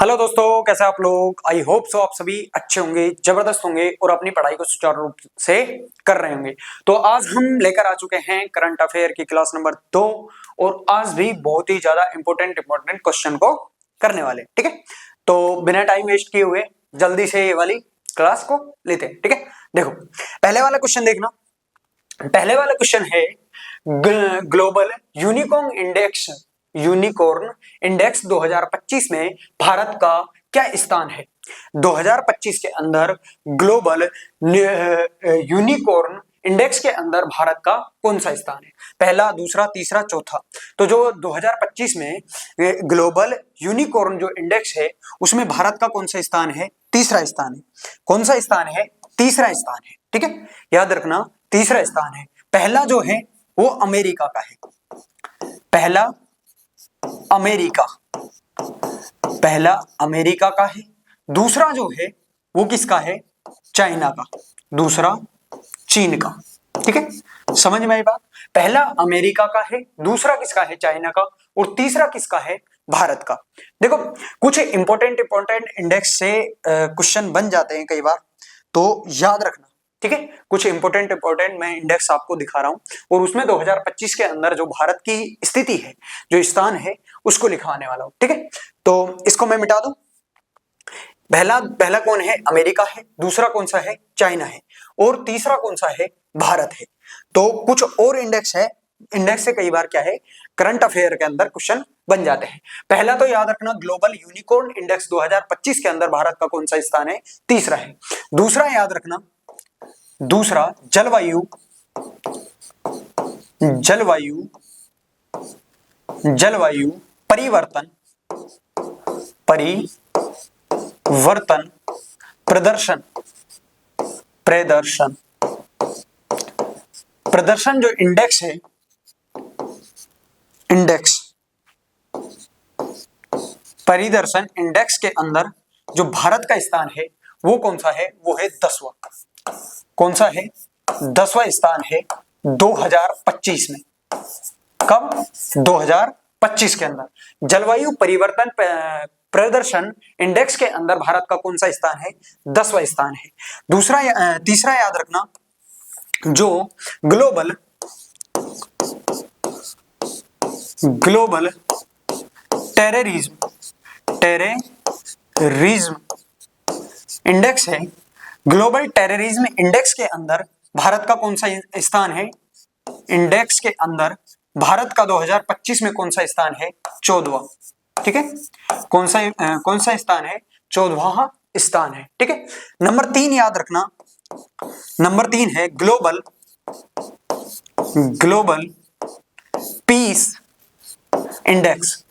Hello दोस्तों, कैसे आप लोग। आई होप सो आप सभी अच्छे होंगे, जबरदस्त होंगे और अपनी पढ़ाई को सुचारू रूप से कर रहे होंगे। तो आज हम लेकर आ चुके हैं करंट अफेयर की क्लास नंबर 2 और आज भी बहुत ही ज्यादा इंपॉर्टेंट क्वेश्चन को करने वाले। ठीक है, तो बिना टाइम वेस्ट किए हुए जल्दी से ये वाली क्लास को लेते हैं। ठीक है, देखो पहले वाला क्वेश्चन देखना। पहले वाला क्वेश्चन है ग्लोबल यूनिकॉर्न इंडेक्स 2025 में भारत का क्या स्थान है। 2025 के अंदर ग्लोबल यूनिकॉर्न इंडेक्स के अंदर भारत का कौन सा स्थान है। पहला, दूसरा, तीसरा, चौथा। तो जो 2025 में ग्लोबल यूनिकॉर्न जो इंडेक्स है उसमें भारत का कौन सा स्थान है। तीसरा स्थान है। कौन सा स्थान है? तीसरा स्थान है। ठीक है, याद रखना तीसरा स्थान है। पहला जो है वो अमेरिका का है। पहला अमेरिका का है। दूसरा जो है वो किसका है? चाइना का। दूसरा चीन का। ठीक है, समझ में आई बात। पहला अमेरिका का है, दूसरा किसका है? चाइना का, और तीसरा किसका है? भारत का। देखो कुछ इंपॉर्टेंट इंडेक्स से क्वेश्चन बन जाते हैं कई बार, तो याद रखना। ठीक है, कुछ इंपॉर्टेंट मैं इंडेक्स आपको दिखा रहा हूं और उसमें 2025 के अंदर जो भारत की स्थिति है, जो स्थान है, उसको लिखवाने वाला हूं। ठीक है, तो इसको मैं मिटा दूं। पहला कौन है? अमेरिका है। दूसरा कौन सा है? चाइना है। और तीसरा कौन सा है? भारत है। तो कुछ और इंडेक्स है, इंडेक्स से कई बार क्या है, करंट अफेयर के अंदर क्वेश्चन बन जाते हैं। पहला तो याद रखना ग्लोबल यूनिकॉर्न इंडेक्स 2025 के अंदर भारत का कौन सा स्थान है? तीसरा है। दूसरा याद रखना, दूसरा जलवायु परिवर्तन प्रदर्शन जो इंडेक्स है, परिदर्शन इंडेक्स के अंदर जो भारत का स्थान है वो कौन सा है? वो है 10वां। कौन सा है? 10वां स्थान है 2025 में। कब? 2025 के अंदर जलवायु परिवर्तन प्रदर्शन इंडेक्स के अंदर भारत का कौन सा स्थान है? 10वां स्थान है। तीसरा याद रखना, जो ग्लोबल टेररिज्म इंडेक्स है। ग्लोबल टेररिज्म इंडेक्स के अंदर भारत का कौन सा स्थान है? इंडेक्स के अंदर भारत का 2025 में कौन सा स्थान है? 14वां। ठीक है, कौन सा स्थान है? 14वां स्थान है। ठीक है, नंबर 3 याद रखना। नंबर 3 है global peace index.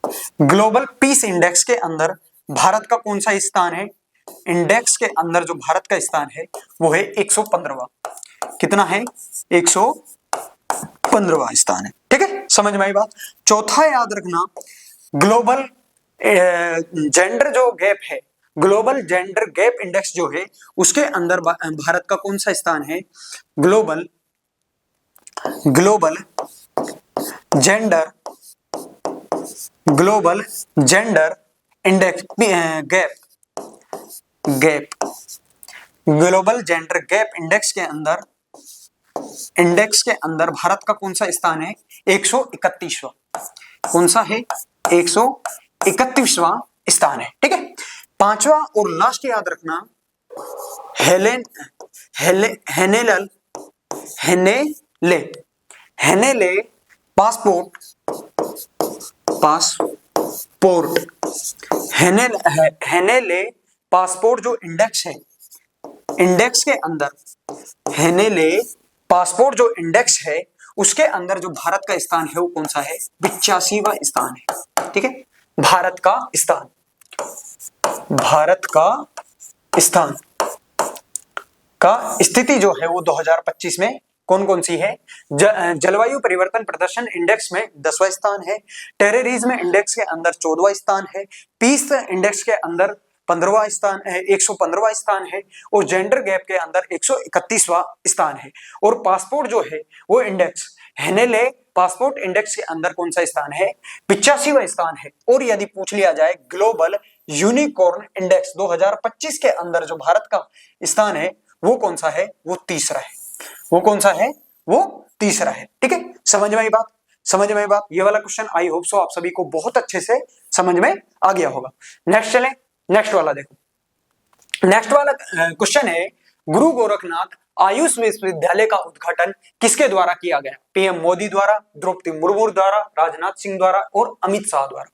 Global peace index के अंदर भारत का कौन सा स्थान है? इंडेक्स के अंदर जो भारत का स्थान है वो है 115वां। कितना है? 115वां स्थान है। ठीक है, समझ में आई बात। चौथा याद रखना, ग्लोबल जेंडर जो गैप है, ग्लोबल जेंडर गैप इंडेक्स जो है उसके अंदर भारत का कौन सा स्थान है? Global gender index global gender gap index के अंदर भारत का कौन सा स्थान है? 131वां। कौन सा है? 131वां स्थान है। ठीक है, पांचवा और लास्ट याद रखना, हेनेले पासपोर्ट जो इंडेक्स है, इंडेक्स के अंदर हेनेले पासपोर्ट जो इंडेक्स है उसके अंदर जो भारत का स्थान है वो कौन सा है? 85वां स्थान है। ठीक है, भारत का स्थान का स्थिति जो है वो 2025 में कौन कौन सी है? जलवायु परिवर्तन प्रदर्शन इंडेक्स में 10वां स्थान है। टेररिज्म इंडेक्स के अंदर 14वां स्थान है। पीस इंडेक्स के अंदर 15वां स्थान है, 115वां स्थान है। और जेंडर गैप के अंदर 131वां स्थान है। और पासपोर्ट जो है वो इंडेक्स हेनेले पासपोर्ट इंडेक्स के अंदर कौन सा स्थान है? 85वां स्थान है। और यदि पूछ लिया जाए ग्लोबल यूनिकॉर्न इंडेक्स 2025 के अंदर जो भारत का स्थान है वो कौन सा है? वो तीसरा है। वो कौन सा है? वो तीसरा है। ठीक है, समझ में आई बात? समझ में आई बात? ये वाला क्वेश्चन आई होप सो आप सभी को बहुत अच्छे से समझ में आ गया होगा। नेक्स्ट चले, नेक्स्ट वाला देखो। नेक्स्ट वाला क्वेश्चन है, गुरु गोरखनाथ आयुष विश्वविद्यालय का उद्घाटन किसके द्वारा किया गया? पीएम मोदी द्वारा, द्रौपदी मुर्मू द्वारा, राजनाथ सिंह द्वारा और अमित शाह द्वारा।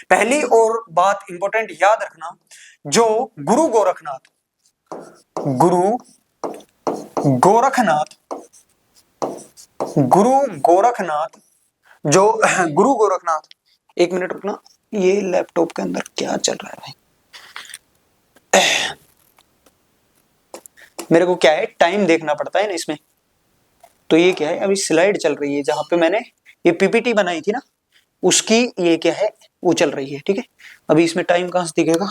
पहली और बात इंपॉर्टेंट याद रखना, जो गुरु गोरखनाथ गुरु गोरखनाथ, एक मिनट रुकना, ये लैपटॉप के अंदर क्या चल रहा है भाई? मेरे को क्या है, टाइम देखना पड़ता है ना इसमें। तो ये क्या है, अभी स्लाइड चल रही है जहां पे मैंने ये पीपीटी बनाई थी ना, उसकी ये क्या है, वो चल रही है। ठीक है, अभी इसमें टाइम कहां से दिखेगा?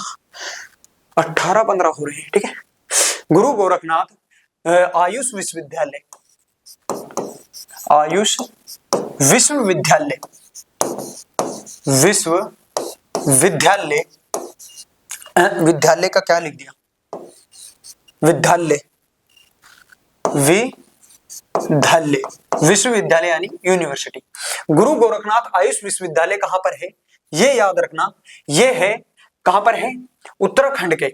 18:15 हो रहे हैं। ठीक है, गुरु गोरखनाथ आयुष विश्वविद्यालय विद्यालय का क्या लिख दिया? विश्वविद्यालय यानी यूनिवर्सिटी। गुरु गोरखनाथ आयुष विश्वविद्यालय कहां पर है? ये याद रखना, ये है कहां पर है? उत्तर प्रदेश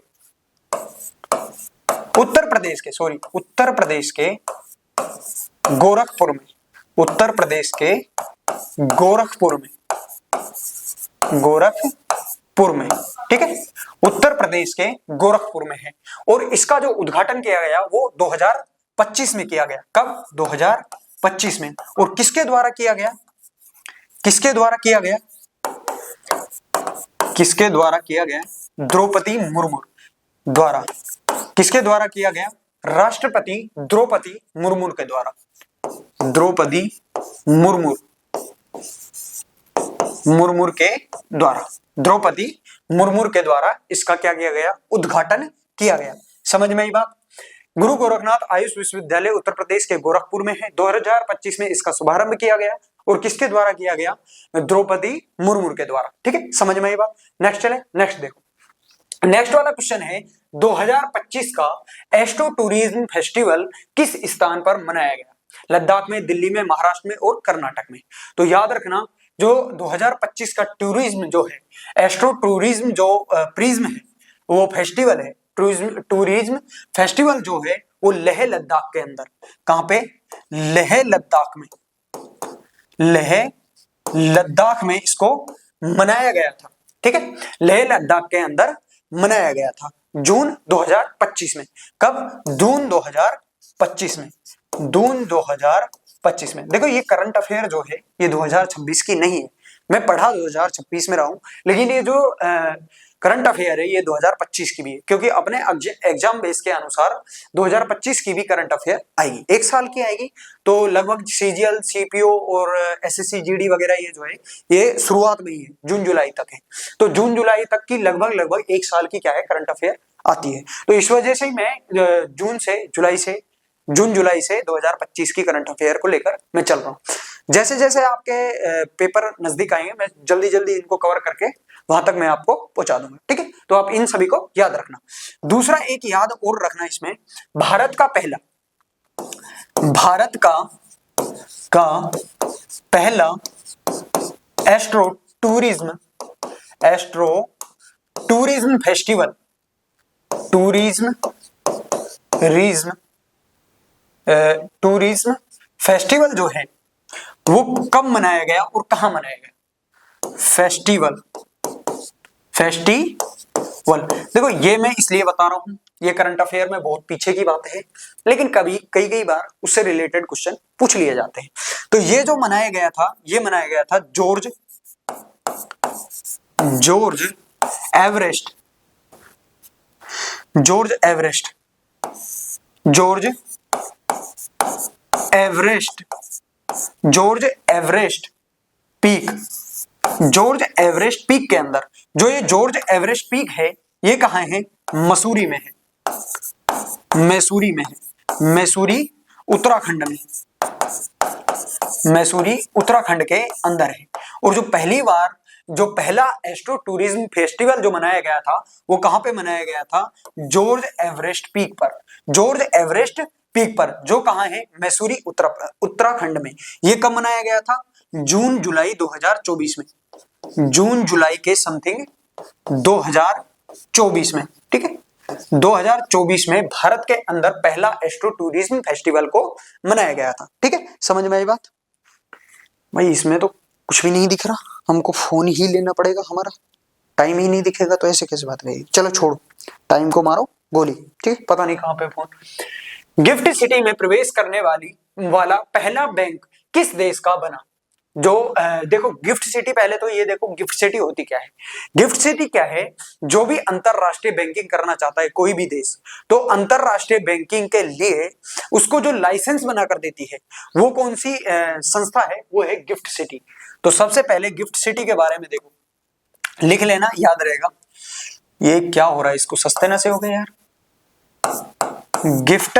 के गोरखपुर में। ठीक है, उत्तर प्रदेश के गोरखपुर में है। और इसका जो उद्घाटन किया गया वो 2025 में किया गया। कब? 2025 में। और किसके द्वारा किया गया? द्रौपदी मुर्मू द्वारा। किसके द्वारा किया गया? राष्ट्रपति द्रौपदी मुर्मू के द्वारा। द्रौपदी मुर्मू के द्वारा इसका क्या किया गया? उद्घाटन किया गया। समझ में आई बात? गुरु गोरखनाथ आयुष विश्वविद्यालय उत्तर प्रदेश के गोरखपुर में है। 2025 में इसका शुभारंभ किया गया। और किसके द्वारा किया गया? द्रौपदी मुर्मू के द्वारा। ठीक है, समझ में आई बात? नेक्स्ट चले, नेक्स्ट देखो। नेक्स्ट वाला क्वेश्चन है, 2025 का एस्ट्रो टूरिज्म फेस्टिवल किस स्थान पर मनाया गया? लद्दाख में, दिल्ली में, महाराष्ट्र में और कर्नाटक में। तो याद रखना, जो 2025 का टूरिज्म जो है, एस्ट्रो टूरिज्म जो प्रिज्म है, वो फेस्टिवल है, टूरिज्म फेस्टिवल जो है वो लेह लद्दाख के अंदर। कहां पे? लेह लद्दाख में इसको मनाया गया था। ठीक है, लेह लद्दाख के अंदर मनाया गया था जून 2025 में। कब? जून 2025 में। देखो, ये करंट अफेयर जो है ये 2026 की नहीं है। मैं पढ़ा 2026 में रहा हूं, लेकिन ये जो करंट अफेयर है ये 2025 की भी है, क्योंकि अपने एग्जाम बेस के अनुसार 2025 की भी करंट अफेयर आएगी, एक साल की आएगी। तो लगभग सीजीएल, सीपीओ और एसएससी, जीडी वगैरह ये जो है ये शुरुआत में ही है, जून जुलाई तक है। तो जून जुलाई तक की लगभग एक साल की क्या है, करंट अफेयर आती है। तो इस वजह से मैं जून जुलाई से 2025 की करंट अफेयर को लेकर मैं चल रहा हूँ। जैसे जैसे आपके पेपर नजदीक आएंगे मैं जल्दी जल्दी इनको कवर करके वहां तक मैं आपको पहुंचा दूंगा। ठीक है, तो आप इन सभी को याद रखना। दूसरा एक याद और रखना इसमें, भारत का पहला एस्ट्रो टूरिज्म फेस्टिवल जो है वो कब मनाया गया और कहां मनाया गया? फेस्टिवल देखो, ये मैं इसलिए बता रहा हूं, ये करंट अफेयर में बहुत पीछे की बात है, लेकिन कई बार उससे रिलेटेड क्वेश्चन पूछ लिए जाते हैं। तो ये जो मनाया गया था, ये मनाया गया था जॉर्ज एवरेस्ट पीक के अंदर, जो ये जॉर्ज एवरेस्ट पीक है ये कहां है? मसूरी में है। मैसूरी उत्तराखंड के अंदर है। और जो पहली बार जो पहला एस्ट्रो टूरिज्म फेस्टिवल जो मनाया गया था वो कहां पे मनाया गया था? जॉर्ज एवरेस्ट पीक पर। जॉर्ज एवरेस्ट पीक पर, जो कहां है? मैसूरी उत्तराखंड में। ये कब मनाया गया था? जून जुलाई 2024 में। जून जुलाई के समथिंग 2024 में, ठीक है। 2024 में भारत के अंदर पहला एस्ट्रो टूरिज्म फेस्टिवल को मनाया गया था, ठीक है। समझ में आई बात? भाई इसमें तो कुछ भी नहीं दिख रहा, हमको फोन ही लेना पड़ेगा, हमारा टाइम ही नहीं दिखेगा तो ऐसे कैसे बात रहेगी। चलो छोड़ो, टाइम को मारो गोली, ठीक है। पता नहीं कहां पे फोन। गिफ्ट सिटी में प्रवेश करने वाला पहला बैंक किस देश का बना? जो देखो गिफ्ट सिटी, पहले तो ये देखो गिफ्ट सिटी होती क्या है। गिफ्ट सिटी क्या है? जो भी अंतरराष्ट्रीय बैंकिंग करना चाहता है कोई भी देश, तो अंतरराष्ट्रीय बैंकिंग के लिए उसको जो लाइसेंस बना कर देती है वो कौन सी संस्था है? वो है गिफ्ट सिटी। तो सबसे पहले गिफ्ट सिटी के बारे में देखो, लिख लेना, याद रहेगा। ये क्या हो रहा है, इसको सस्ते न से हो गए यार। गिफ्ट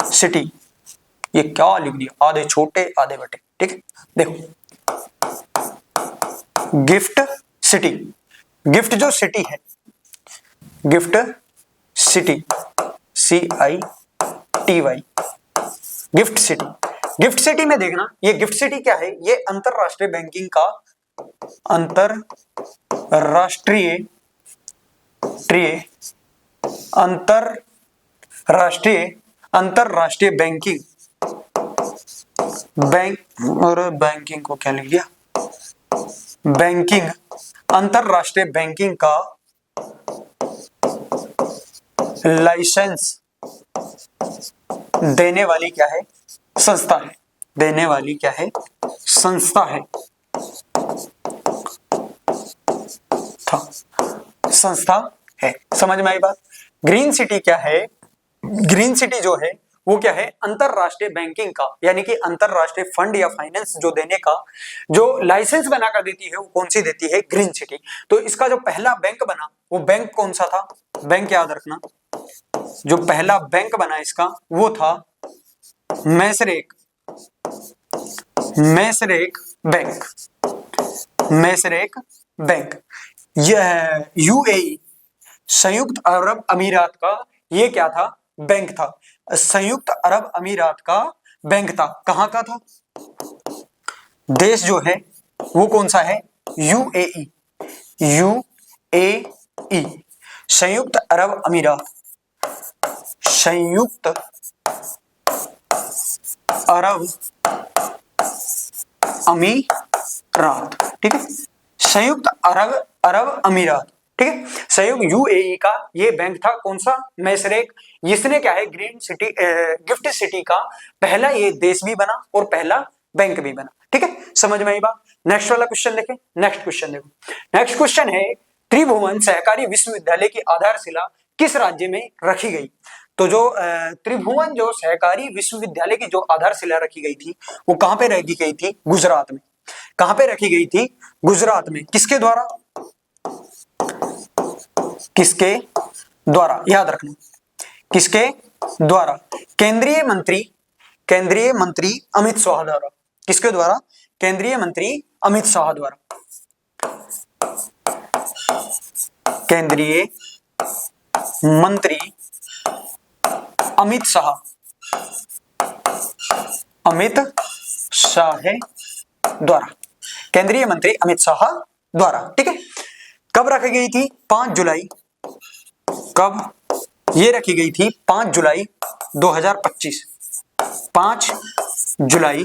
सिटी, ये क्या लिख दिया, आधे छोटे आधे बटे, ठीक है। देखो गिफ्ट सिटी, गिफ्ट जो सिटी है, gift city, CITY, gift city. Gift city में देखना, ये गिफ्ट सिटी क्या है? ये अंतरराष्ट्रीय बैंकिंग का अंतरराष्ट्रीय बैंकिंग और बैंकिंग को क्या लिख दिया? बैंकिंग, अंतरराष्ट्रीय बैंकिंग का लाइसेंस देने वाली क्या है? संस्था है। देने वाली क्या है? संस्था है, संस्था है। समझ में आई बात? ग्रीन सिटी क्या है? ग्रीन सिटी जो है वो क्या है? अंतरराष्ट्रीय बैंकिंग का, यानी कि अंतरराष्ट्रीय फंड या फाइनेंस जो देने का जो लाइसेंस बनाकर देती है वो कौन सी देती है? Green city. तो इसका जो पहला बैंक बना वो बैंक कौन सा था? बैंक याद रखना, जो पहला बैंक बना इसका वो था मैसरेक बैंक। मैसरेक बैंक। यह UAE, संयुक्त अरब अमीरात का ये क्या था? बैंक था। संयुक्त अरब अमीरात का बैंक था। कहां का था? देश जो है वो कौन सा है? UAE, UAE, संयुक्त अरब अमीरात, संयुक्त अरब अमीरात, ठीक है। संयुक्त अरब अमीरात, ठीक है। संयुक्त UAE का ये बैंक था, कौन सा? मैसरेक। इसने क्या है? ग्रीन सिटी, गिफ्ट सिटी का पहला ये देश भी बना और पहला बैंक भी बना, ठीक है। समझ में आई बात? नेक्स्ट वाला क्वेश्चन देखें। नेक्स्ट क्वेश्चन देखो, नेक्स्ट क्वेश्चन है त्रिभुवन सहकारी विश्वविद्यालय की आधारशिला किस राज्य में रखी गई? तो जो त्रिभुवन जो सहकारी विश्वविद्यालय की जो आधारशिला रखी गई थी वो कहां पे रखी गई थी? गुजरात में। कहां पे रखी गई थी? गुजरात में। किसके द्वारा? किसके द्वारा? याद रखना, किसके द्वारा? केंद्रीय मंत्री अमित शाह द्वारा। किसके द्वारा? केंद्रीय मंत्री अमित शाह द्वारा। केंद्रीय मंत्री अमित शाह द्वारा। केंद्रीय मंत्री अमित शाह द्वारा, ठीक है। कब रखी गई थी? 5 जुलाई। कब ये रखी गई थी? 5 जुलाई 2025। 5 जुलाई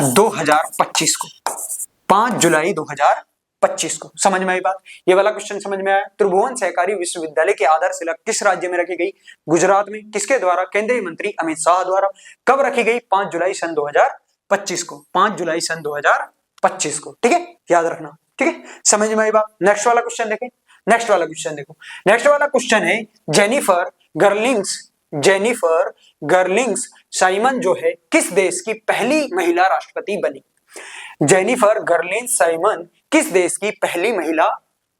2025 को। 5 जुलाई 2025 को। समझ में आई बात? ये वाला क्वेश्चन समझ में आया? त्रिभुवन सहकारी विश्वविद्यालय की आधारशिला किस राज्य में रखी गई? गुजरात में। किसके द्वारा? केंद्रीय मंत्री अमित शाह द्वारा। कब रखी गई? 5 जुलाई सन 2025 को। 5 जुलाई सन 2025 को, ठीक है। याद रखना, ठीक है। समझ में आई बात? नेक्स्ट वाला क्वेश्चन देखें। नेक्स्ट वाला क्वेश्चन देखो। नेक्स्ट वाला क्वेश्चन है जेनिफर गर्लिंग्स साइमन जो है किस देश की पहली महिला राष्ट्रपति बनी? जेनिफर गर्लिंग्स साइमन किस देश की पहली महिला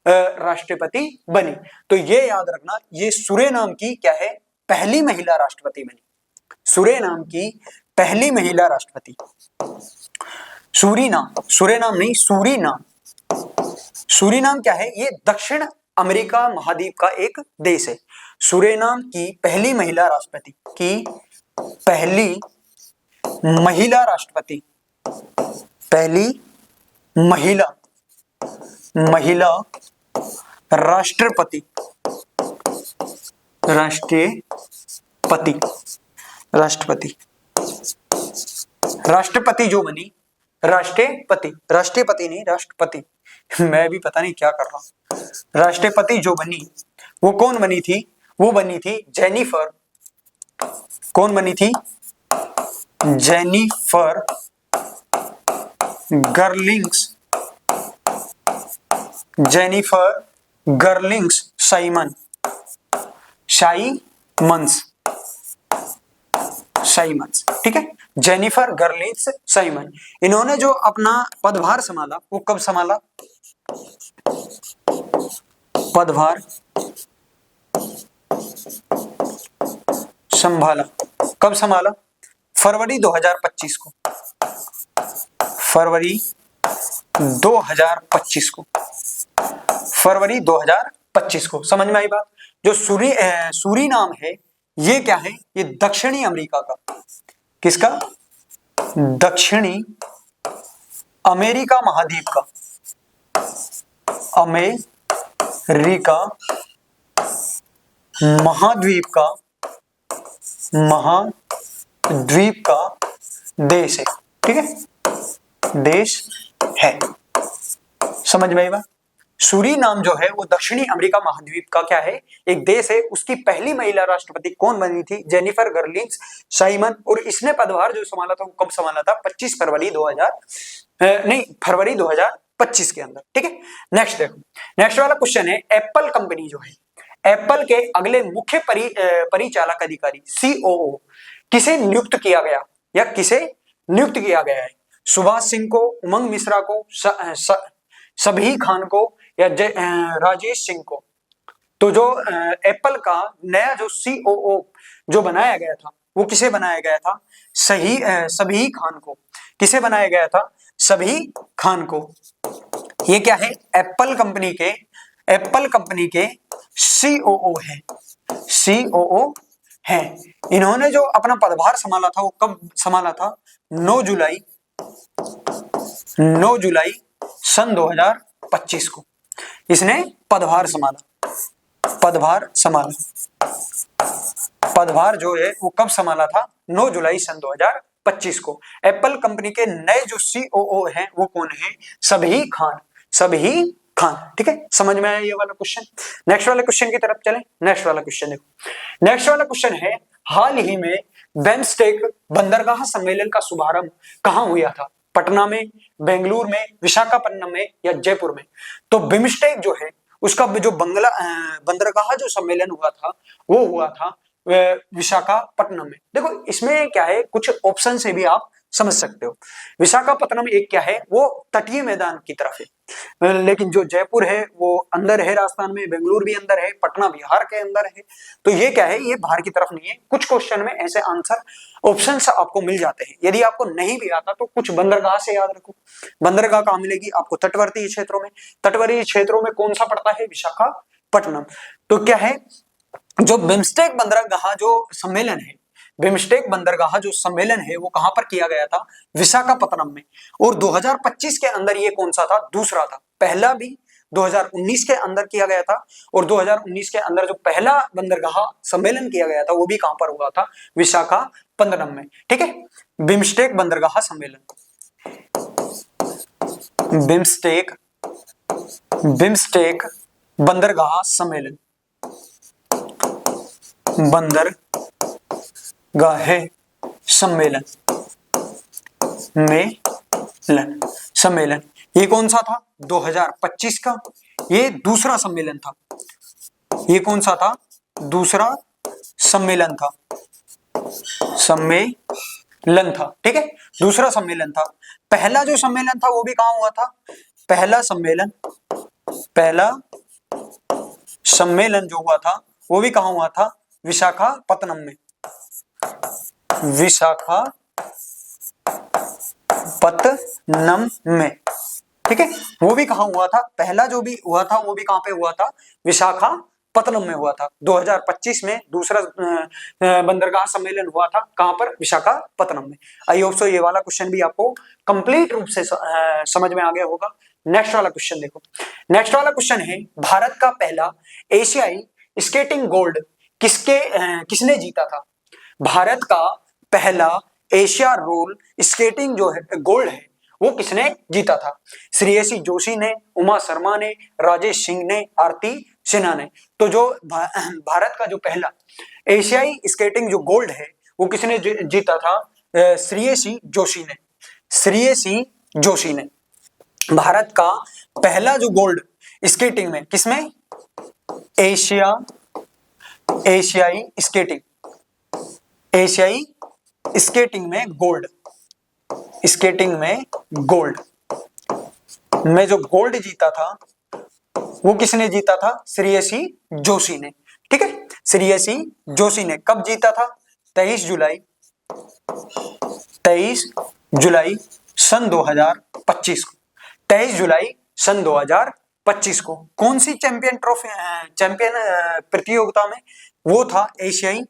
राष्ट्रपति बनी? तो ये याद रखना, ये सूरीनाम की क्या है? पहली महिला राष्ट्रपति बनी। सूरीनाम की पहली महिला राष्ट्रपति। सूरीनाम नहीं, सूरीनाम। सूरीनाम क्या है? ये दक्षिण अमेरिका महाद्वीप का एक देश है। सूरीनाम की पहली महिला राष्ट्रपति पहली महिला राष्ट्रपति राष्ट्रपति जो बनी, राष्ट्रपति नहीं, राष्ट्रपति मैं भी पता नहीं क्या कर रहा हूं। राष्ट्रपति जो बनी वो कौन बनी थी? वो बनी थी जेनिफर। कौन बनी थी? जेनिफर गर्लिंग्स साइमंस, ठीक है, जेनिफर गर्लिंग्स साइमन। इन्होंने जो अपना पदभार संभाला वो कब संभाला? पदभार संभाला कब संभाला? फरवरी 2025 को। फरवरी 2025 को। समझ में आई बात? जो सूरीनाम है ये क्या है? ये दक्षिणी अमेरिका का, किसका? दक्षिणी अमेरिका महाद्वीप का, अमेरिका महाद्वीप का देश है, ठीक है, देश है। समझ में आई बात? सूरीनाम जो है वो दक्षिणी अमेरिका महाद्वीप का क्या है? एक देश है। उसकी पहली महिला राष्ट्रपति कौन बनी थी? Jennifer Geerlings Simons. और इसने पदभार जो संभाला था वो कब संभाला था? 25 फरवरी 2025 के अंदर, ठीक है। नेक्स्ट देखो, नेक्स्ट वाला क्वेश्चन है, एप्पल कंपनी जो है, एप्पल के अगले मुख्य परिचालक अधिकारी COO किसे नियुक्त किया गया है? सुभाष सिंह को, उमंग मिश्रा को, सभी खान को या राजेश सिंह को? तो जो एप्पल का नया जो COO जो बनाया गया था वो किसे बनाया गया था? सभी खान को। किसे बनाया गया था? सभी खान को। ये क्या है? एप्पल कंपनी के COO है। इन्होंने जो अपना पदभार संभाला था वो कब संभाला था? 9 जुलाई सन 2025 को इसने पदभार जो है वो कब संभाला था? 9 जुलाई सन 2025 को। एप्पल कंपनी के नए जो COO हैं वो कौन है? सभी खान, ठीक है। समझ में आया ये वाला क्वेश्चन? नेक्स्ट वाले क्वेश्चन की तरफ चलें। नेक्स्ट वाला क्वेश्चन देखो, नेक्स्ट वाला क्वेश्चन है, हाल ही में बिम्स्टेक बंदरगाह सम्मेलन का शुभारंभ कहां हुआ था? पटना में, बेंगलुरु में, विशाखापट्टनम में या जयपुर में? तो बिम्स्टेक जो है उसका जो बंदरगाह जो सम्मेलन हुआ था वो हुआ था विशाखापट्टनम में। देखो इसमें क्या है, कुछ ऑप्शन से भी आप समझ सकते हो। विशाखापट्टनम एक क्या है, वो तटीय मैदान की तरफ है, लेकिन जो जयपुर है वो अंदर है राजस्थान में, बेंगलुरु भी अंदर है, पटना बिहार के अंदर है। तो ये क्या है, ये बाहर की तरफ नहीं है। कुछ क्वेश्चन में ऐसे आंसर ऑप्शंस आपको मिल जाते हैं। यदि आपको नहीं भी आता तो कुछ बंदरगाह से याद रखो। बंदरगाह कहाँ मिलेगी आपको? तटवर्ती क्षेत्रों में। तटवर्ती क्षेत्रों में कौन सा पड़ता है? विशाखापट्टनम। तो क्या है, जो बिम्स्टेक बंदरगाह जो सम्मेलन है, बिम्स्टेक बंदरगाह जो सम्मेलन है वो कहां पर किया गया था? विशाखापट्टनम में। और 2025 के अंदर ये कौन सा था? दूसरा था। पहला भी 2019 के अंदर किया गया था, और 2019 के अंदर जो पहला बंदरगाह सम्मेलन किया गया था वो भी कहां पर हुआ था? विशाखापट्टनम में, ठीक है। बिम्स्टेक बंदरगाह सम्मेलन, बिम्स्टेक बंदरगाह सम्मेलन, सम्मेलन ये कौन सा था? 2025 का। ये दूसरा सम्मेलन था। ये कौन सा था? दूसरा सम्मेलन था, ठीक है, दूसरा सम्मेलन था। पहला जो सम्मेलन था वो भी कहां हुआ था? पहला सम्मेलन जो हुआ था वो भी कहां हुआ था? विशाखापट्टनम में। विशाखापट्टनम में, ठीक है, वो भी कहाँ हुआ था, पहला जो भी हुआ था वो भी कहाँ पे हुआ था, विशाखापत्तनम में हुआ था। 2025 में दूसरा बंदरगाह सम्मेलन हुआ था, कहाँ पर, विशाखापत्तनम में। आई होप सो ये वाला क्वेश्चन भी आपको कंप्लीट रूप से समझ में आ गया होगा। नेक्स्ट वाला क्वेश्चन देखो, नेक्स्ट वाला क्वेश्चन है, भारत का पहला एशियाई स्केटिंग गोल्ड किसने जीता था। भारत का पहला एशिया रोल स्केटिंग जो है गोल्ड है वो किसने जीता था। श्रेयसी जोशी ने, उमा शर्मा ने, राजेश सिंह ने, आरती सिन्हा ने। तो जो भारत का जो पहला एशियाई स्केटिंग जो गोल्ड है वो किसने जीता था, श्रेयसी जोशी ने। श्रेयसी जोशी ने भारत का पहला जो गोल्ड स्केटिंग में, किसमें, एशियाई स्केटिंग में गोल्ड, स्केटिंग में गोल्ड में जो गोल्ड जीता था वो किसने जीता था, श्रेयसी जोशी ने। ठीक है, श्रेयसी जोशी ने कब जीता था, 23 जुलाई सन 2025 को, 23 जुलाई सन 2025 को। कौन सी चैंपियन प्रतियोगिता में, वो था एशियाई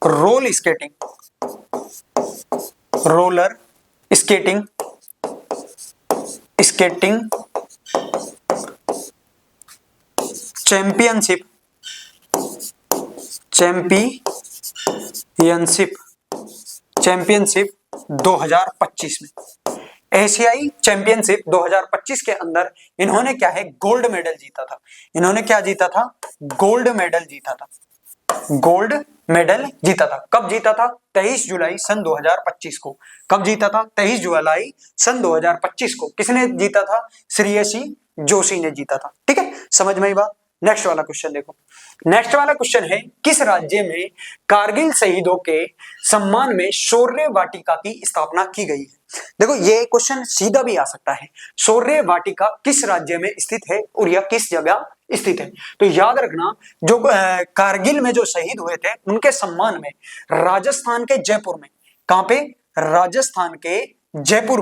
रोलर स्केटिंग चैंपियनशिप 2025 में। एशियाई चैंपियनशिप 2025 के अंदर इन्होंने क्या है, गोल्ड मेडल जीता था। इन्होंने क्या जीता था, गोल्ड मेडल जीता था। गोल्ड मेडल जीता था। कब जीता था, 23 जुलाई सन 2025 को। कब जीता था, 23 जुलाई सन 2025 को। किसने जीता था, श्रेयसी जोशी ने जीता था। ठीक है, समझ में आई बात। नेक्स्ट वाला क्वेश्चन देखो, नेक्स्ट वाला क्वेश्चन है, किस राज्य में कारगिल शहीदों के सम्मान में शौर्य वाटिका की स्थापना की गई है। देखो ये क्वेश्चन सीधा भी आ सकता है, शौर्य वाटिका किस राज्य में स्थित है और यह किस जगह स्थित है। तो याद रखना, जो कारगिल में जो शहीद हुए थे उनके सम्मान में राजस्थान के जयपुर में, कहां पे, राजस्थान के जयपुर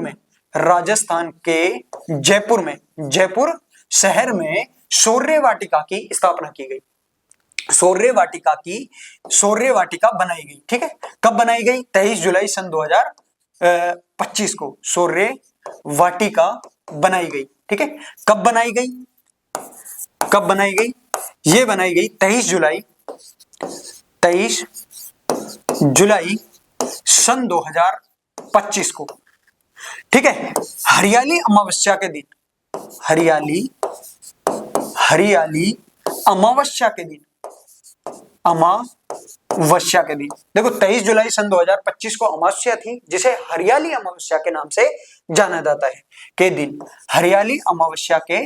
में, जयपुर शहर में शौर्य वाटिका की स्थापना की गई। शौर्य वाटिका बनाई गई। ठीक है, कब बनाई गई, 23 जुलाई सन 2025 को शौर्य वाटिका बनाई गई। ठीक है, कब बनाई गई, ये बनाई गई 23 जुलाई सन 2025 को। ठीक है, हरियाली अमावस्या के दिन, हरियाली अमावस्या के दिन देखो 23 जुलाई सन 2025 को अमावस्या थी, जिसे हरियाली अमावस्या के नाम से जाना जाता है। के दिन, हरियाली अमावस्या के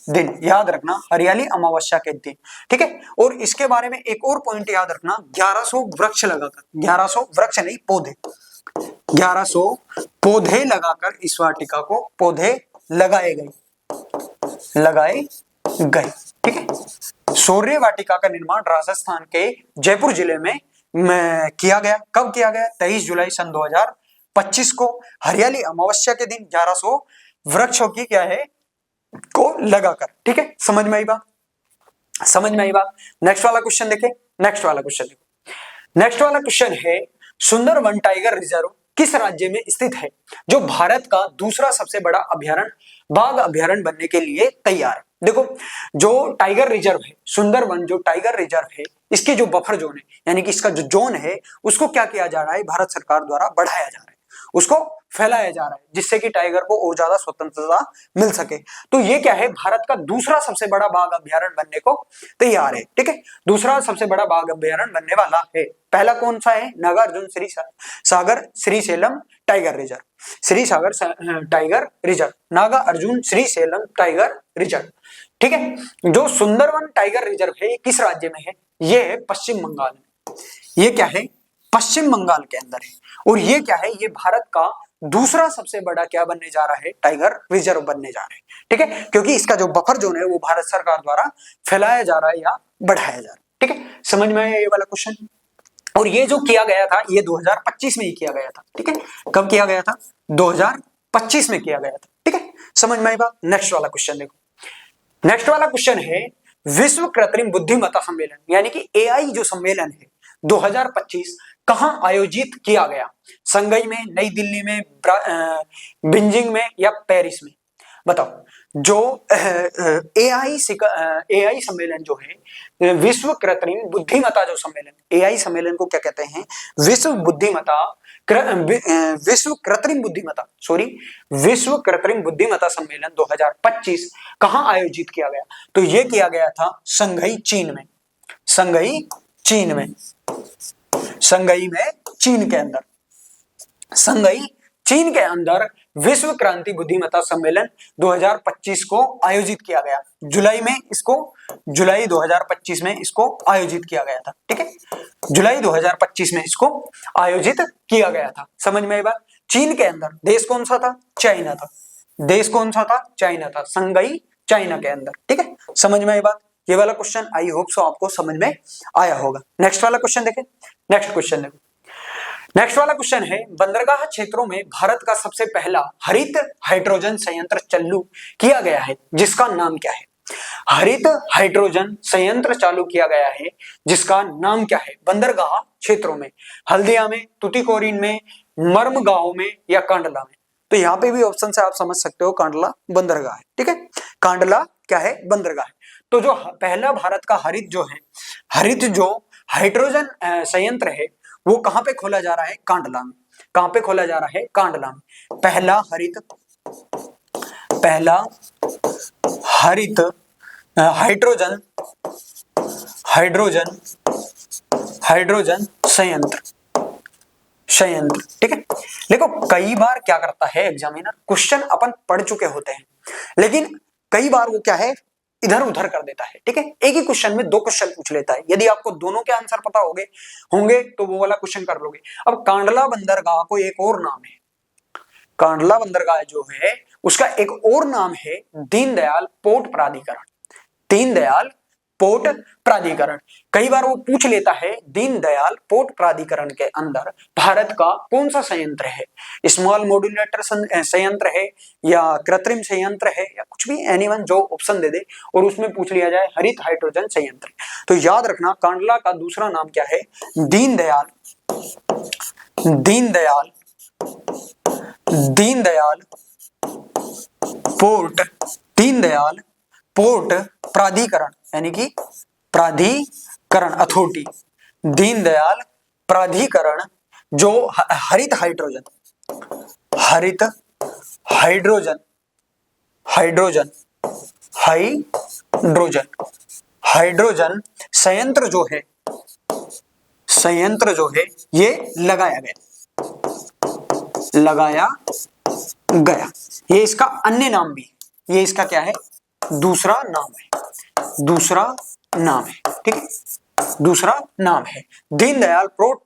दिन, याद रखना, हरियाली अमावस्या के दिन। ठीक है, और इसके बारे में एक और पॉइंट याद रखना, 1100 वृक्ष लगाकर, 1100 वृक्ष नहीं पौधे, 1100 पौधे लगाकर इस वाटिका को पौधे लगाए गए। ठीक है, शौर्य वाटिका का निर्माण राजस्थान के जयपुर जिले में किया गया। कब किया गया, 23 जुलाई सन 2025 को हरियाली अमावस्या के दिन 1100 वृक्षों की क्या है को लगाकर। ठीक है, समझ में आई बात। नेक्स्ट वाला क्वेश्चन देखो, नेक्स्ट वाला क्वेश्चन है, सुंदरवन टाइगर रिजर्व किस राज्य में स्थित है, जो भारत का दूसरा सबसे बड़ा बाघ अभ्यारण्य बनने के लिए तैयार है। देखो, जो टाइगर रिजर्व है, सुंदरवन जो टाइगर रिजर्व है, इसके जो बफर जोन है, यानी कि इसका जो जोन है, उसको क्या किया जा रहा है, भारत सरकार द्वारा बढ़ाया जा रहा है, उसको फैलाया जा रहा है, जिससे कि टाइगर को और ज्यादा स्वतंत्रता मिल सके। तो ये क्या है, भारत का दूसरा सबसे बड़ा बाघ अभ्यारण्य बनने को तैयार है। ठीक है, दूसरा सबसे बड़ा बाघ अभ्यारण्य बनने वाला है। पहला कौन सा है, Nagarjuna Sagar Srisailam tiger reserve, Nagarjuna Srisailam tiger reserve. ठीक है, जो सुंदरवन टाइगर रिजर्व है, ये किस राज्य में है, ये है पश्चिम बंगाल में। ये क्या है, पश्चिम बंगाल के अंदर है। और ये क्या है, ये भारत का दूसरा सबसे बड़ा क्या बनने जा रहा है, टाइगर रिजर्व बनने जा रहा है। ठीक है, क्योंकि इसका जो बफर जोन है वो भारत सरकार द्वारा फैलाया जा रहा है या बढ़ाया जा रहा है। ठीक है, समझ में आया ये वाला क्वेश्चन। और ये जो किया गया था, ये 2025 में ही किया गया था। ठीक है, कब किया गया था, 2025 में किया गया था। ठीक है, समझ में आई बात। नेक्स्ट वाला क्वेश्चन देखो। नेक्स्ट वाला क्वेश्चन है विश्व कृत्रिम बुद्धिमत्ता सम्मेलन यानी कि एआई जो सम्मेलन है 2025 कहां आयोजित किया गया? संघई में, नई दिल्ली में, बीजिंग में या पेरिस में? बताओ। जो एआई सम्मेलन जो है, विश्व कृत्रिम बुद्धिमत्ता जो सम्मेलन, एआई सम्मेलन को क्या कहते हैं? विश्व कृत्रिम बुद्धिमत्ता सम्मेलन 2025 कहां आयोजित किया गया? तो यह किया गया था संघई चीन में, संघई चीन में चीन के अंदर, संघई चीन के अंदर विश्व क्रांति बुद्धिमत्ता सम्मेलन 2025 को आयोजित किया गया। जुलाई 2025 में इसको आयोजित किया गया था। ठीक है, जुलाई 2025 में इसको आयोजित किया गया था। समझ में आई बात। चीन के अंदर, देश कौन सा था? चाइना था। देश कौन सा था? चाइना था, संघई चाइना के अंदर। ठीक है, समझ में आई बात। ये वाला क्वेश्चन आई होप सो आपको समझ में आया होगा। नेक्स्ट वाला क्वेश्चन देखें। नेक्स्ट क्वेश्चन देखो। नेक्स्ट वाला क्वेश्चन है बंदरगाह क्षेत्रों में भारत का सबसे पहला हरित हाइड्रोजन संयंत्र चालू किया गया है, जिसका नाम क्या है? हरित हाइड्रोजन संयंत्र चालू किया गया है, जिसका नाम क्या है? बंदरगाह क्षेत्रों में, हल्दिया में, तूतीकोरिन में, मर्मगांव में या कांडला में? तो यहाँ पे भी ऑप्शन से आप समझ सकते हो कांडला बंदरगाह है। ठीक है, कांडला क्या है? बंदरगाह है। तो जो पहला भारत का हरित जो हाइड्रोजन संयंत्र है वो कहां पे खोला जा रहा है? कांडला में। कहां पे खोला जा रहा है? कांडला में। पहला हरित हाइड्रोजन संयंत्र। ठीक है, देखो कई बार क्या करता है एग्जामिनर, क्वेश्चन अपन पढ़ चुके होते हैं लेकिन कई बार वो क्या है, इधर उधर कर देता है। ठीक है, एक ही क्वेश्चन में 2 क्वेश्चन पूछ लेता है। यदि आपको दोनों के आंसर पता होंगे तो वो वाला क्वेश्चन कर लोगे। अब कांडला बंदरगाह को एक और नाम है, कांडला बंदरगाह जो है उसका एक और नाम है दीनदयाल पोर्ट प्राधिकरण। दीनदयाल पोर्ट प्राधिकरण। कई बार वो पूछ लेता है दीनदयाल पोर्ट प्राधिकरण के अंदर भारत का कौन सा संयंत्र है? स्मॉल मॉड्यूलेटर संयंत्र है या कृत्रिम संयंत्र है या कुछ भी, एनीवन जो ऑप्शन दे दे और उसमें पूछ लिया जाए हरित हाइड्रोजन संयंत्र। तो याद रखना कांडला का दूसरा नाम क्या है? दीनदयाल पोर्ट प्राधिकरण यानी कि प्राधिकरण अथॉरिटी, दीनदयाल प्राधिकरण जो हरित हाइड्रोजन संयंत्र जो है ये लगाया गया। ये इसका अन्य नाम भी, ये इसका क्या है? दूसरा नाम है। ठीक है, दूसरा नाम है दीनदयाल पोर्ट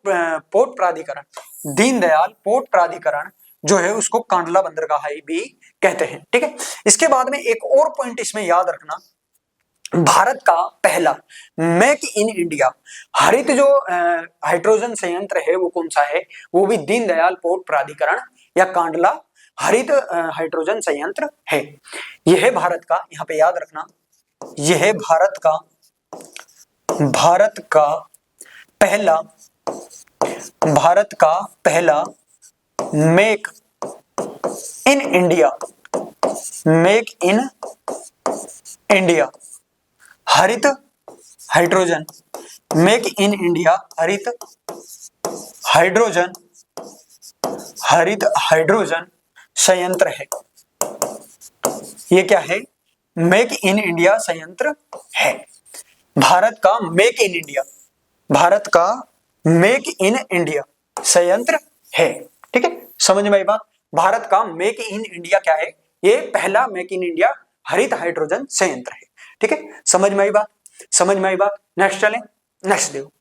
प्राधिकरण जो है उसको कांडला बंदरगाह भी कहते हैं। ठीक है, इसके बाद में एक और पॉइंट इसमें याद रखना, भारत का पहला मेक इन इंडिया हरित जो हाइड्रोजन संयंत्र है वो कौन सा है? वो भी दीनदयाल पोर्ट प्राधिकरण या कांडला हरित हाइड्रोजन संयंत्र है। यह है भारत का, यहां पे याद रखना, यह है भारत का पहला मेक इन इंडिया हरित हाइड्रोजन, मेक इन इंडिया हरित हाइड्रोजन संयंत्र है। ये क्या है? मेक इन इंडिया संयंत्र है। भारत का मेक इन इंडिया संयंत्र है। ठीक है, समझ में आई बात। भारत का मेक इन इंडिया क्या है? ये पहला मेक इन इंडिया हरित हाइड्रोजन संयंत्र है। ठीक है, समझ में आई बात। नेक्स्ट चलें। नेक्स्ट देखो,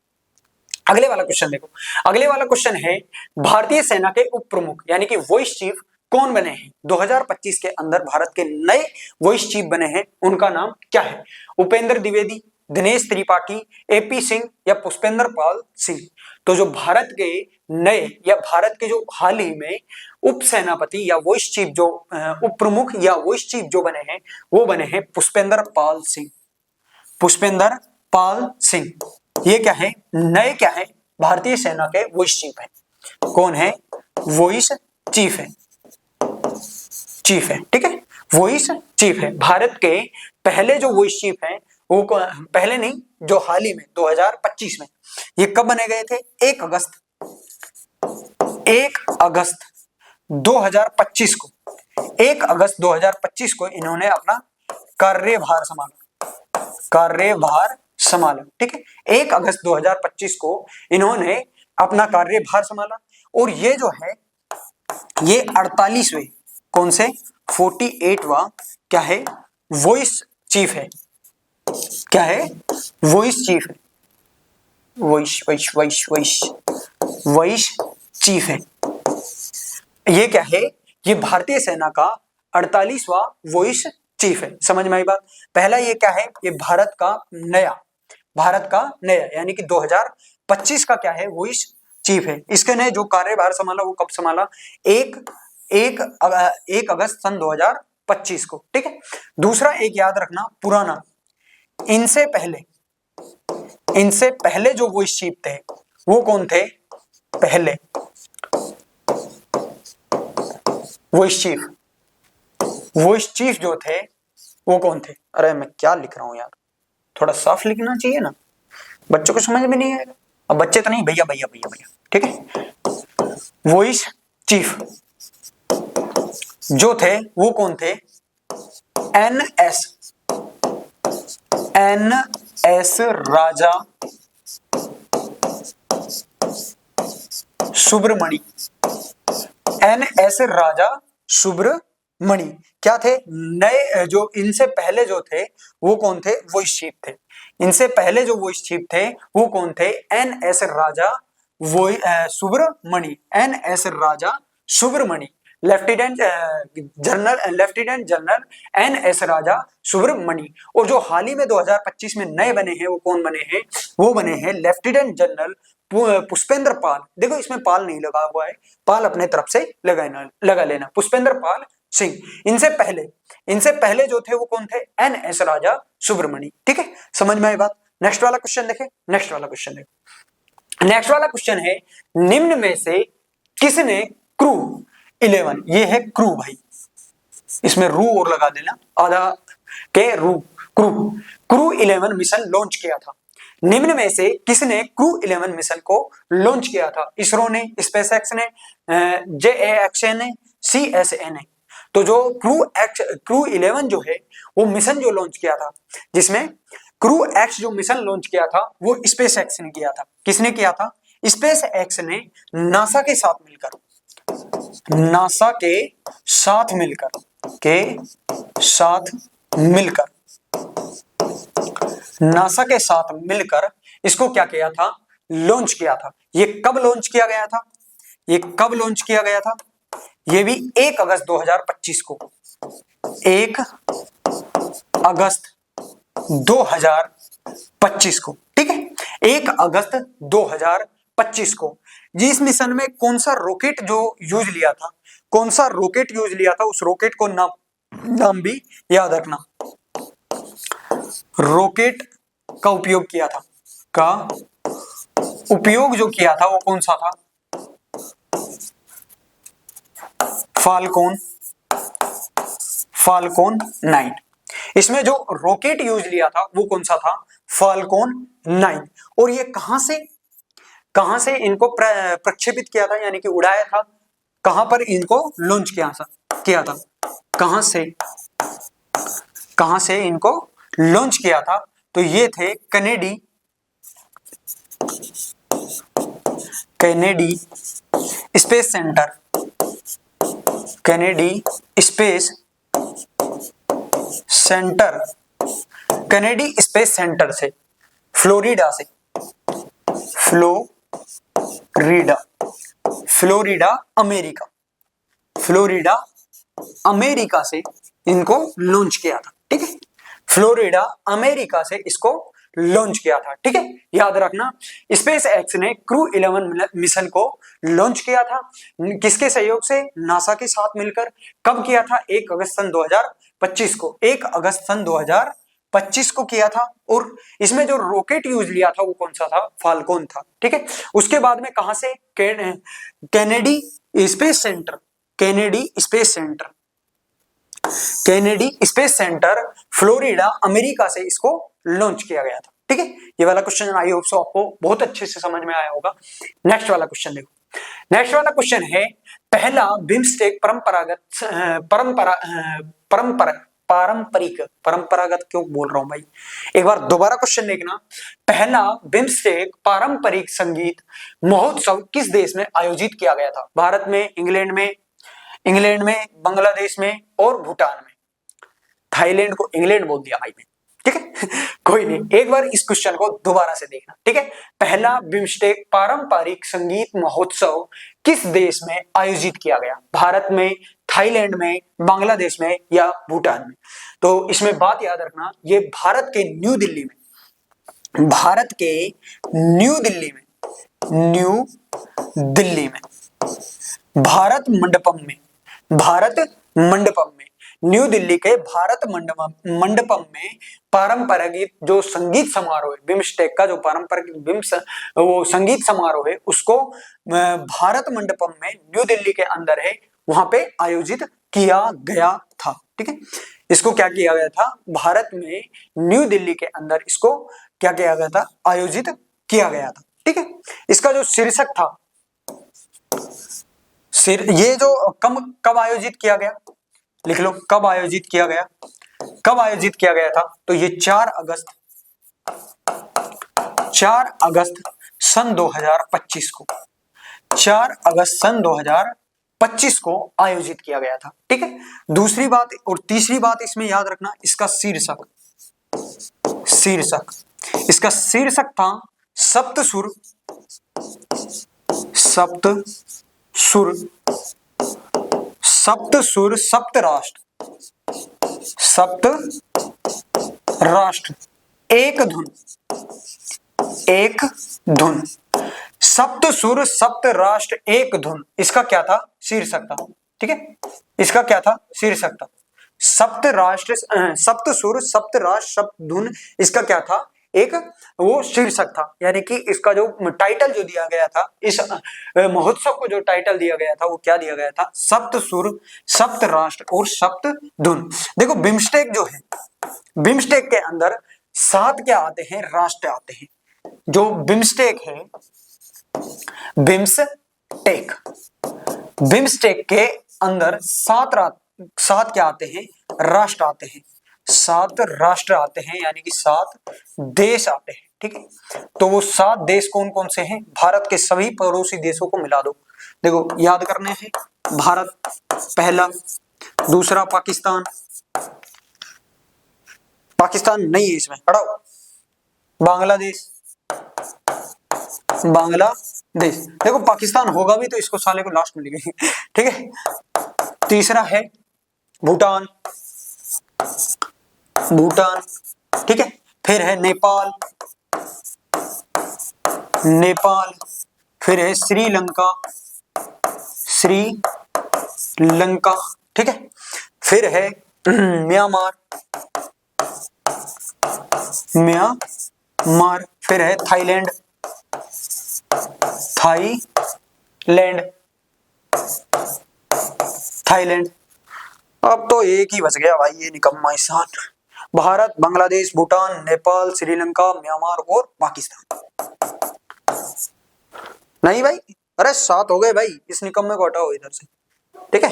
अगले वाला क्वेश्चन देखो। अगले वाला क्वेश्चन है भारतीय सेना के उप प्रमुख यानी कि वॉइस चीफ कौन बने हैं? 2025 के अंदर भारत के नए वॉइस चीफ बने हैं, उनका नाम क्या है? उपेंद्र द्विवेदी, दिनेश त्रिपाठी, एपी सिंह या पुष्पेंद्र पाल सिंह? तो जो भारत के नए या भारत के जो हाल ही में उप सेनापति या वाइस चीफ जो उप प्रमुख या वाइस चीफ जो बने हैं वो बने हैं पुष्पेंद्र पाल सिंह। पुष्पेंद्र पाल सिंह ये क्या है, नए क्या है, भारतीय सेना के वाइस चीफ है। कौन है, वाइस चीफ है, चीफ है, ठीक है, वाइस चीफ है। भारत के पहले जो वाइस चीफ हैं वो पहले नहीं, जो हाल ही में 2025 में, ये कब बने गए थे, 1 अगस्त 2025 को, 1 अगस्त 2025 को इन्होंने अपना कार्यभार संभाला, ठीक है, 1 अगस्त 2025 को इन्होंने अपना कार्यभार संभाला। और ये जो है ये 48वें, कौन से, 48वां क्या है, वॉइस चीफ है। क्या है, वॉइस चीफ है, वॉइस चीफ है। ये क्या है, ये भारतीय सेना का 48वां वॉइस चीफ है। समझ में आई बात। पहला ये क्या है, ये भारत का नया यानी कि 2025 का क्या है, वॉइस चीफ है। इसके ने जो कार्यभार संभाला वो कब संभाला, 1 अगस्त सन 2025 को, ठीक है। दूसरा एक याद रखना, पुराना, इनसे पहले जो वॉइस चीफ थे वो कौन थे, पहले वॉइस चीफ जो थे वो कौन थे। अरे मैं क्या लिख रहा हूं यार, थोड़ा साफ लिखना चाहिए ना, बच्चों को समझ में नहीं आएगा। अब बच्चे तो नहीं, भैया, ठीक है। वॉइस चीफ जो थे वो कौन थे, एन.एस. राजा सुब्रमणि, एन.एस. राजा सुब्रमणि क्या थे, नए जो इनसे पहले जो थे वो कौन थे, वॉइस चीफ थे। इनसे पहले जो वॉइस चीफ थे वो कौन थे, एन.एस. राजा सुब्रमणि, एन.एस. राजा सुब्रमणि, लेफ्टिनेंट जनरल एन.एस. राजा सुब्रमणि। और जो हाल ही में 2025 में नए बने हैं वो कौन बने हैं, वो बने हैं लेफ्टिनेंट जनरल पुष्पेंद्र पाल। देखो इसमें पाल नहीं लगा हुआ है, पाल अपने तरफ से लगा लेना, पुष्पेंद्र पाल सिंह। इनसे पहले जो थे वो कौन थे, एन.एस. राजा सुब्रमणि, ठीक है। समझ में आई बात। नेक्स्ट वाला क्वेश्चन देखें, नेक्स्ट वाला क्वेश्चन है, निम्न में से किसने क्रू 11, ये है क्रू भाई, इसमें रू और लगा देना, आधा के क्रू 11 मिशन लॉन्च किया था। निम्न में से किसने क्रू 11 मिशन को लॉन्च किया था, इसरो ने, स्पेसएक्स ने, जेएक्सए ने, सीएसए ने। तो जो क्रू 11 जो है वो मिशन जो लॉन्च किया था, जिसमें क्रू एक्स जो मिशन लॉन्च किया था वो स्पेसएक्स ने किया था। किसने किया था, स्पेसएक्स ने नासा के साथ मिलकर इसको क्या किया था, लॉन्च किया था। ये कब लॉन्च किया गया था, ये भी 1 अगस्त 2025 को, 1 अगस्त 2025 को, ठीक है, 1 अगस्त 2025 को। जिस मिशन में कौन सा रॉकेट यूज लिया था, उस रॉकेट को नाम भी याद रखना। रॉकेट का उपयोग किया था, जो किया था वो कौन सा था, फाल्कोन 9। इसमें जो रॉकेट यूज लिया था वो कौन सा था, फाल्कोन 9। और ये कहां से इनको प्रक्षेपित किया था, यानी कि उड़ाया था, कहां पर इनको लॉन्च किया था, कहां से इनको लॉन्च किया था, तो ये थे कैनेडी स्पेस सेंटर से, फ्लोरिडा अमेरिका से इनको लॉन्च किया था, ठीक है। फ्लोरिडा अमेरिका से इसको लॉन्च किया था। ठीक है, याद रखना, स्पेस एक्स ने क्रू 11 मिशन को लॉन्च किया था। किसके सहयोग से? नासा के साथ मिलकर। कब किया था? 1 अगस्त सन 2025 को। 1 अगस्त सन 2025 को किया था। और इसमें जो रॉकेट यूज लिया था वो कौन सा था? फाल्कन था। ठीक है, उसके बाद में कहां से? Kennedy space centre, Kennedy space centre, Kennedy space centre Florida America से इसको लॉन्च किया गया था। ठीक है, ये वाला क्वेश्चन आई होप सो आपको बहुत अच्छे से समझ में आया होगा। नेक्स्ट वाला क्वेश्चन देखो। नेक्स्ट वाला क्वेश्चन है, पहला बिम्स्टेक पारंपरिक क्यों बोल रहा हूं भाई, एक बार दोबारा क्वेश्चन देखना। पहला बिम्स्टेक पारंपरिक संगीत महोत्सव किस देश में आयोजित किया गया था? भारत में, इंग्लैंड में, बांग्लादेश में और भूटान में। थाईलैंड को इंग्लैंड बोल दिया भाई ने। ठीक है कोई नहीं, एक बार इस क्वेश्चन को दोबारा से देखना। ठीक है, पहला बिम्स्टेक पारंपरिक संगीत महोत्सव किस देश में आयोजित किया गया? भारत में, थाईलैंड में, बांग्लादेश में या भूटान में? तो इसमें बात याद रखना, ये भारत के न्यू दिल्ली में, भारत के न्यू दिल्ली में, न्यू दिल्ली में, भारत मंडपम में, भारत मंडपम में, न्यू दिल्ली के भारत मंडपम में पारंपरिक जो संगीत समारोह है, बिम्स्टेक का जो पारंपरिक वो संगीत समारोह है, उसको भारत मंडपम में न्यू दिल्ली के अंदर है, वहां पे आयोजित किया गया था। ठीक है, इसको क्या किया गया था? भारत में न्यू दिल्ली के अंदर इसको क्या किया गया था? आयोजित किया गया था। ठीक है, इसका जो शीर्षक था, ये जो कब आयोजित किया गया, लिख लो, कब आयोजित किया गया? कब आयोजित किया गया था? तो ये 4 अगस्त सन 2025 को, 4 अगस्त सन 2025 को आयोजित किया गया था। ठीक है, दूसरी बात और तीसरी बात इसमें याद रखना, इसका शीर्षक, इसका शीर्षक था सप्तसुर, सप्त राष्ट्र एक धुन, सप्त सुर सप्त राष्ट्र एक धुन, इसका क्या था? शीर्षक था। ठीक है, इसका क्या था? शीर्षक था। सप्त सुर सप्त राष्ट्र सप्त धुन, इसका क्या था? एक वो शीर्षक था। यानी कि इसका जो टाइटल जो दिया गया था, इस महोत्सव को जो टाइटल दिया गया था वो क्या दिया गया था? सप्त सुर सप्त राष्ट्र और सप्त धुन। देखो, बिम्स्टेक जो है, बिम्स्टेक के अंदर 7 क्या आते हैं? राष्ट्र आते हैं। जो बिम्स्टेक है, बिम्स्टेक के अंदर 7 क्या आते हैं? राष्ट्र आते हैं। 7 राष्ट्र आते हैं, यानी कि 7 देश आते हैं। ठीक है, तो वो 7 देश कौन कौन से हैं? भारत के सभी पड़ोसी देशों को मिला दो। देखो, याद करने हैं, भारत पहला, दूसरा पाकिस्तान नहीं है इसमें, हटाओ, बांग्लादेश, देखो पाकिस्तान होगा भी तो इसको साले को लास्ट में लिखेंगे। ठीक है, तीसरा है भूटान, ठीक है, फिर है नेपाल, फिर है श्रीलंका, ठीक है, फिर है म्यांमार, फिर है थाईलैंड, अब तो एक ही बच गया भाई, ये निकम्मा इंसान। भारत, बांग्लादेश, भूटान, नेपाल, श्रीलंका, म्यांमार और पाकिस्तान। नहीं भाई, अरे 7 हो गए भाई, इस निकम्मे को हटाओ इधर से। ठीक है,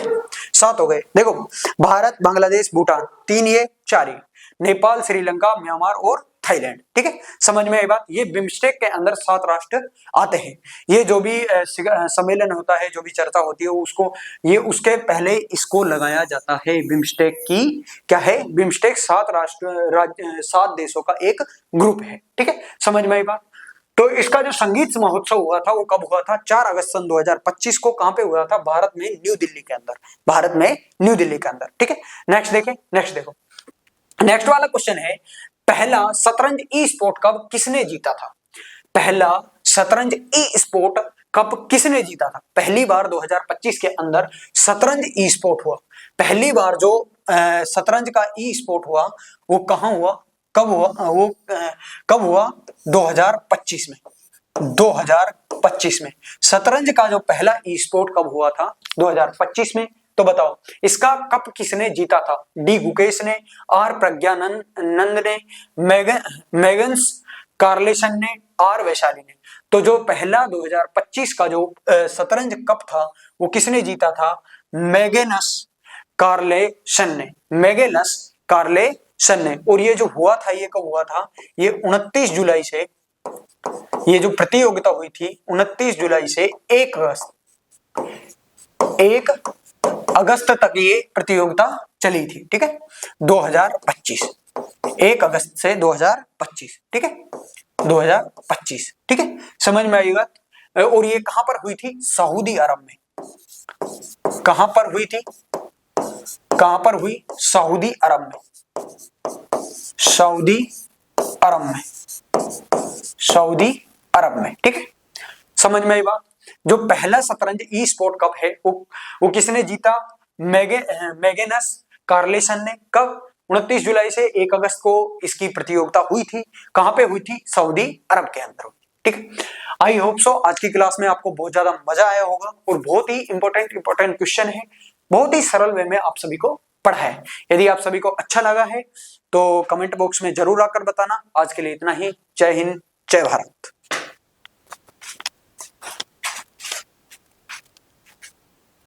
7 हो गए। देखो, भारत, बांग्लादेश, भूटान 3 ये, 4 ये, नेपाल, श्रीलंका, म्यांमार और थाईलैंड। ठीक है, समझ में आई बात? ये बिम्स्टेक के अंदर 7 राष्ट्र आते हैं। ये जो भी सम्मेलन होता है, जो भी चर्चा होती है, उसके पहले इसको लगाया जाता है। बिम्स्टेक की क्या है? बिम्स्टेक 7 देशों का एक ग्रुप है। ठीक है, समझ में आई बात? तो इसका जो संगीत महोत्सव हुआ था वो कब हुआ था? 4 अगस्त सन 2025 को। कहां पे हुआ था? भारत में न्यू दिल्ली के अंदर। ठीक है, नेक्स्ट देखो, नेक्स्ट वाला क्वेश्चन है, पहला शतरंज ई स्पोर्ट कप किसने जीता था? पहला शतरंज ई स्पोर्ट कप किसने जीता था? पहली बार 2025 के अंदर शतरंज ई स्पोर्ट हुआ। पहली बार जो शतरंज का ई स्पोर्ट हुआ वो कहां हुआ, कब हुआ? वो कब हुआ? 2025 में। 2025 में शतरंज का जो पहला ई स्पोर्ट कब हुआ था? 2025 में। तो बताओ इसका कप किसने जीता था? डी गुकेश ने, आर प्रज्ञानंद ने, मैग्नस कार्लसन ने, आर वैशाली ने। तो जो पहला 2025 का जो शतरंज कप था वो किसने जीता था? मैग्नस कार्लसन ने, मैग्नस कार्लसन ने। और ये जो हुआ था ये कब हुआ था? ये 29 जुलाई से, ये जो प्रतियोगिता हुई थी 29 जुलाई से 1 अगस्त तक ये प्रतियोगिता चली थी। ठीक है, 2025, 1 अगस्त से 2025। ठीक है, 2025। ठीक है, समझ में आई बात? और ये कहां पर हुई थी? सऊदी अरब में। कहां पर हुई थी? कहां पर हुई? सऊदी अरब में। सऊदी अरब में। सऊदी अरब में। ठीक है, समझ में आई बात? जो पहला शतरंज ई स्पोर्ट कप है वो किसने जीता? मैग्नस कार्लसन ने। कब? 29 जुलाई से 1 अगस्त को इसकी प्रतियोगिता हुई थी। कहां पे हुई थी? सऊदी अरब के अंदर हुई। ठीक है, आई होप सो आज की क्लास में आपको बहुत ज्यादा मजा आया होगा और बहुत ही इंपॉर्टेंट क्वेश्चन है, बहुत ही सरल वे में आप सभी को पढ़ा है। यदि आप सभी को अच्छा लगा है तो कमेंट बॉक्स में जरूर आकर बताना। आज के लिए इतना ही। जय हिंद, जय भारत।